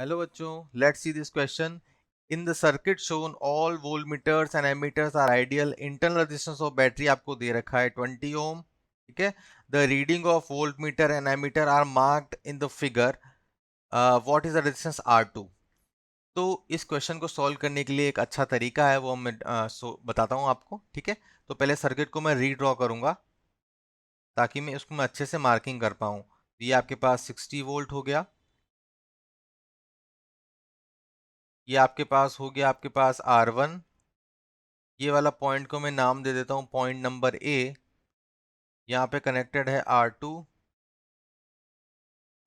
Hello bachcho, let's see this question. In the circuit shown, all voltmeters and ammeters are ideal. Internal resistance of battery आपको दे रखा है 20 ohm. ठीक है. The reading of voltmeter and ammeter are marked in the figure. What is the resistance R2? तो इस question को solve करने के लिए एक अच्छा तरीका है, वो मैं बताता हूँ आपको. ठीक है. तो पहले सर्किट को मैं रीड्रॉ करूंगा ताकि मैं इसको अच्छे से मार्किंग कर पाऊँ. ये आपके पास 60 वोल्ट हो गया. ये आपके पास हो गया आपके पास R1. ये वाला पॉइंट को मैं नाम दे देता हूँ पॉइंट नंबर ए. यहाँ पे कनेक्टेड है R2.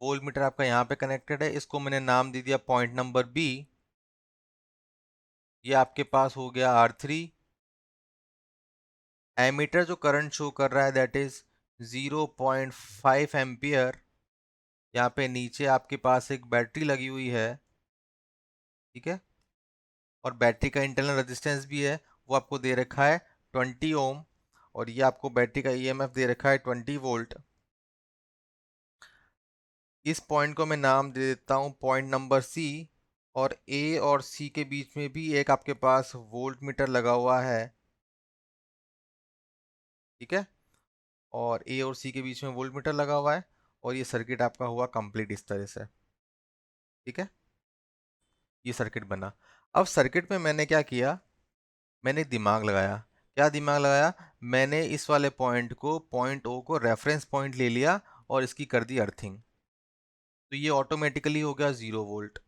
वोल्ट मीटर आपका यहाँ पे कनेक्टेड है, इसको मैंने नाम दे दिया पॉइंट नंबर बी. ये आपके पास हो गया R3. एमीटर जो करंट शो कर रहा है दैट इज 0.5 एम्पियर. यहाँ पे नीचे आपके पास एक बैटरी लगी हुई है. ठीक है. और बैटरी का इंटरनल रेजिस्टेंस भी है, वो आपको दे रखा है 20 ओम. और ये आपको बैटरी का ईएमएफ दे रखा है 20 वोल्ट. इस पॉइंट को मैं नाम दे देता हूँ पॉइंट नंबर सी. और ए और सी के बीच में भी एक आपके पास वोल्ट मीटर लगा हुआ है. ठीक है. और ए और सी के बीच में वोल्ट मीटर लगा हुआ है. और ये सर्किट आपका हुआ कंप्लीट इस तरह से. ठीक है. ये सर्किट बना. अब सर्किट में मैंने क्या किया, मैंने दिमाग लगाया. क्या दिमाग लगाया, मैंने इस वाले पॉइंट को पॉइंट ओ को रेफरेंस पॉइंट ले लिया और इसकी कर दी अर्थिंग. तो ये ऑटोमेटिकली हो गया 0 वोल्ट.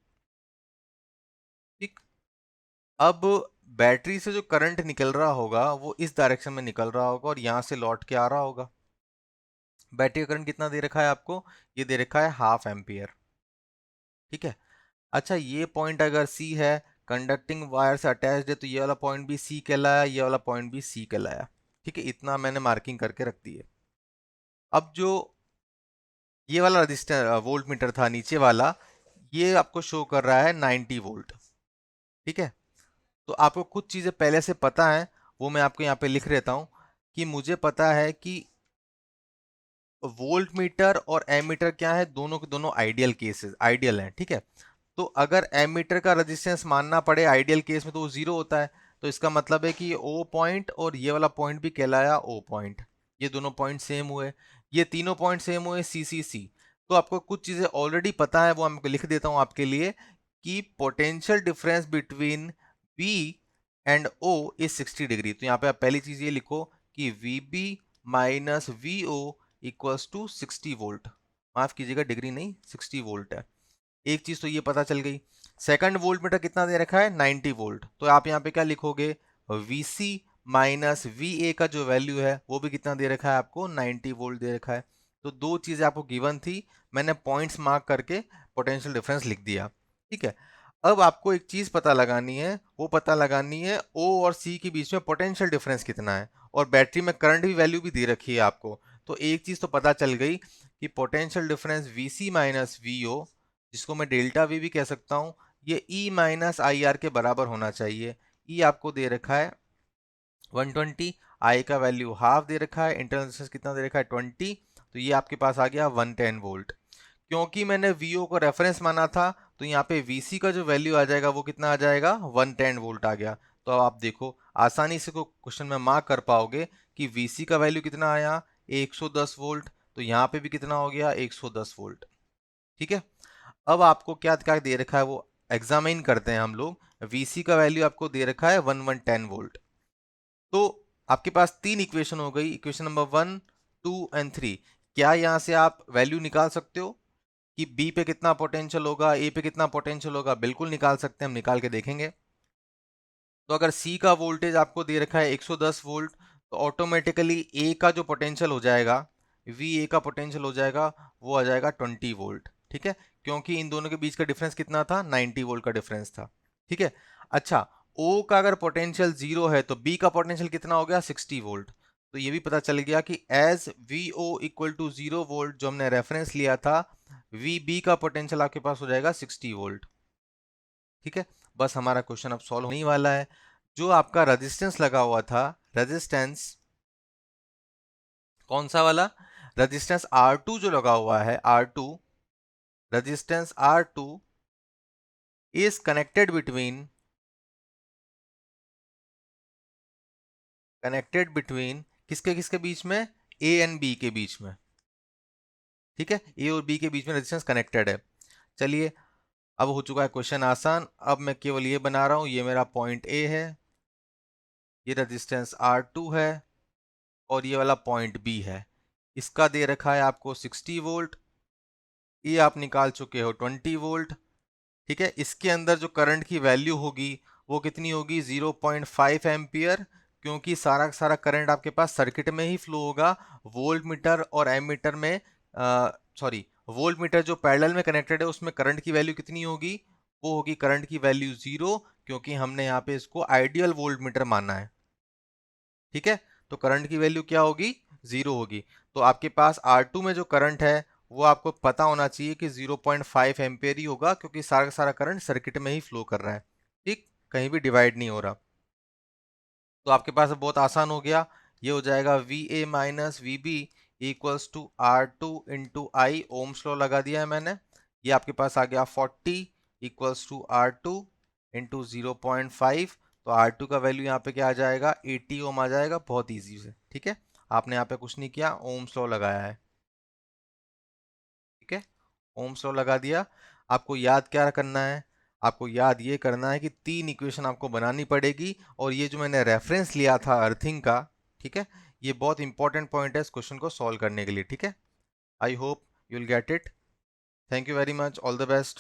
ठीक. अब बैटरी से जो करंट निकल रहा होगा वो इस डायरेक्शन में निकल रहा होगा और यहां से लौट के आ रहा होगा. बैटरी का करंट कितना दे रखा है आपको, ये दे रखा है 0.5 एम्पियर. ठीक है. अच्छा, ये पॉइंट अगर सी है, कंडक्टिंग वायर से अटैच्ड है, तो ये वाला पॉइंट भी सी कहलाया, ये वाला पॉइंट भी सी कहलाया. ठीक है. इतना मैंने मार्किंग करके रख दी है. अब जो ये वाला रजिस्टर वोल्ट मीटर था नीचे वाला, ये आपको शो कर रहा है 90 वोल्ट. ठीक है. तो आपको कुछ चीज़ें पहले से पता है, वो मैं आपको यहाँ पे लिख देता हूँ. कि मुझे पता है कि वोल्ट मीटर और एमीटर क्या है, दोनों के दोनों आइडियल केसेस आइडियल हैं. ठीक है. तो अगर एमीटर का रेजिस्टेंस मानना पड़े आइडियल केस में तो वो जीरो होता है. तो इसका मतलब है कि ये ओ पॉइंट और ये वाला पॉइंट भी कहलाया ओ पॉइंट. ये दोनों पॉइंट सेम हुए. ये तीनों पॉइंट सेम हुए सी सी सी. तो आपको कुछ चीज़ें ऑलरेडी पता है, वो मैं लिख देता हूँ आपके लिए. कि potential difference between B and O is 60 degree. तो यहाँ पे आप पहली चीज़ ये लिखो कि V B minus V O equals to 60 volt. माफ कीजिएगा, डिग्री नहीं, 60 वोल्ट है. एक चीज तो ये पता चल गई. सेकंड वोल्ट मीटर कितना दे रखा है, 90 वोल्ट. तो आप यहाँ पे क्या लिखोगे, Vc माइनस Va का जो वैल्यू है वो भी कितना दे रखा है आपको, 90 वोल्ट दे रखा है. तो दो चीजें आपको गिवन थी, मैंने पॉइंट्स मार्क करके पोटेंशियल डिफरेंस लिख दिया. ठीक है. अब आपको एक चीज पता लगानी है, वो पता लगानी है O और C के बीच में पोटेंशियल डिफरेंस कितना है. और बैटरी में करंट भी वैल्यू भी दे रखी है आपको. तो एक चीज तो पता चल गई कि potential difference Vc minus Vo, जिसको मैं डेल्टा वी भी कह सकता हूं, ये E माइनस आई आर के बराबर होना चाहिए. E आपको दे रखा है 120, I का वैल्यू हाफ दे रखा है, इंटरनल रेजिस्टेंस कितना दे रखा है 20. तो ये आपके पास आ गया 110 वोल्ट. क्योंकि मैंने VO को रेफरेंस माना था, तो यहाँ पे VC का जो वैल्यू आ जाएगा वो कितना आ जाएगा, 110 वोल्ट आ गया. तो अब आप देखो आसानी से को क्वेश्चन में मार्क कर पाओगे कि VC का वैल्यू कितना आया, 110 वोल्ट. तो यहाँ पे भी कितना हो गया, 110 वोल्ट. ठीक है. अब आपको क्या क्या दे रखा है वो एग्जामिन करते हैं हम लोग. Vc का वैल्यू आपको दे रखा है 1110 वोल्ट. तो आपके पास तीन इक्वेशन हो गई, इक्वेशन नंबर 1, 2 एंड 3. क्या यहां से आप वैल्यू निकाल सकते हो कि B पे कितना पोटेंशियल होगा, A पे कितना पोटेंशियल होगा, बिल्कुल निकाल सकते हैं, हम निकाल के देखेंगे. तो अगर C का वोल्टेज आपको दे रखा है 110 वोल्ट, तो ऑटोमेटिकली A का जो पोटेंशियल हो जाएगा, VA का पोटेंशियल हो जाएगा, वो आ जाएगा 20 वोल्ट. ठीक है. क्योंकि इन दोनों के बीच का डिफरेंस कितना था, 90 वोल्ट का डिफरेंस था. ठीक है. अच्छा, O का अगर पोटेंशियल जीरो है तो B का पोटेंशियल कितना हो गया, 60 वोल्ट. तो ये भी पता चल गया कि as VO equal to 0 volt जो हमने रेफरेंस लिया था, VB का पोटेंशियल आपके पास हो जाएगा 60 वोल्ट. ठीक है. बस हमारा क्वेश्चन अब सॉल्व होने वाला है. जो आपका रेजिस्टेंस लगा हुआ था, रेजिस्टेंस कौन सा वाला, रेजिस्टेंस R2 जो लगा हुआ है, R2, resistance R2 is connected between किसके किसके बीच में, ए एंड बी के बीच में, ठीक है, ए और बी के बीच में रेजिस्टेंस कनेक्टेड है। चलिए अब हो चुका है क्वेश्चन आसान। अब मैं केवल ये बना रहा हूं, ये मेरा पॉइंट ए है, ये रेजिस्टेंस R2 है और ये वाला पॉइंट बी है। इसका दे रखा है आपको 60 वोल्ट, ये आप निकाल चुके हो 20 वोल्ट, ठीक है। इसके अंदर जो करंट की वैल्यू होगी वो कितनी होगी, 0.5 एम्पियर, क्योंकि सारा सारा करंट आपके पास सर्किट में ही फ्लो होगा। वोल्ट मीटर और एमीटर में सॉरी, वोल्ट मीटर जो पैरेलल में कनेक्टेड है उसमें करंट की वैल्यू कितनी होगी, वो होगी करंट की वैल्यू 0, क्योंकि हमने यहाँ पे इसको आइडियल वोल्ट मीटर माना है, ठीक है। तो करंट की वैल्यू क्या होगी, 0 होगी। तो आपके पास R2 में जो करंट है वो आपको पता होना चाहिए कि 0.5 एम्पेयर ही होगा, क्योंकि सारा सारा करंट सर्किट में ही फ्लो कर रहा है, ठीक, कहीं भी डिवाइड नहीं हो रहा। तो आपके पास बहुत आसान हो गया, ये हो जाएगा VA minus VB equals to R2 into I, Ohm's law लगा दिया है मैंने। ये आपके पास आ गया 40 इक्वल्स टू R2 इंटू 0.5, तो R2 का वैल्यू यहाँ पे क्या आ जाएगा, 80 ओम आ जाएगा, बहुत ईजी से, ठीक है। आपने यहाँ पे कुछ नहीं किया, ओम्स लॉ लगाया है, ठीक है, ओम्स लॉ लगा दिया। आपको याद क्या करना है, आपको याद ये करना है कि 3 इक्वेशन आपको बनानी पड़ेगी, और ये जो मैंने रेफरेंस लिया था अर्थिंग का, ठीक है, ये बहुत इंपॉर्टेंट पॉइंट है इस क्वेश्चन को सॉल्व करने के लिए, ठीक है। I hope you will get it. Thank you very much, all the best.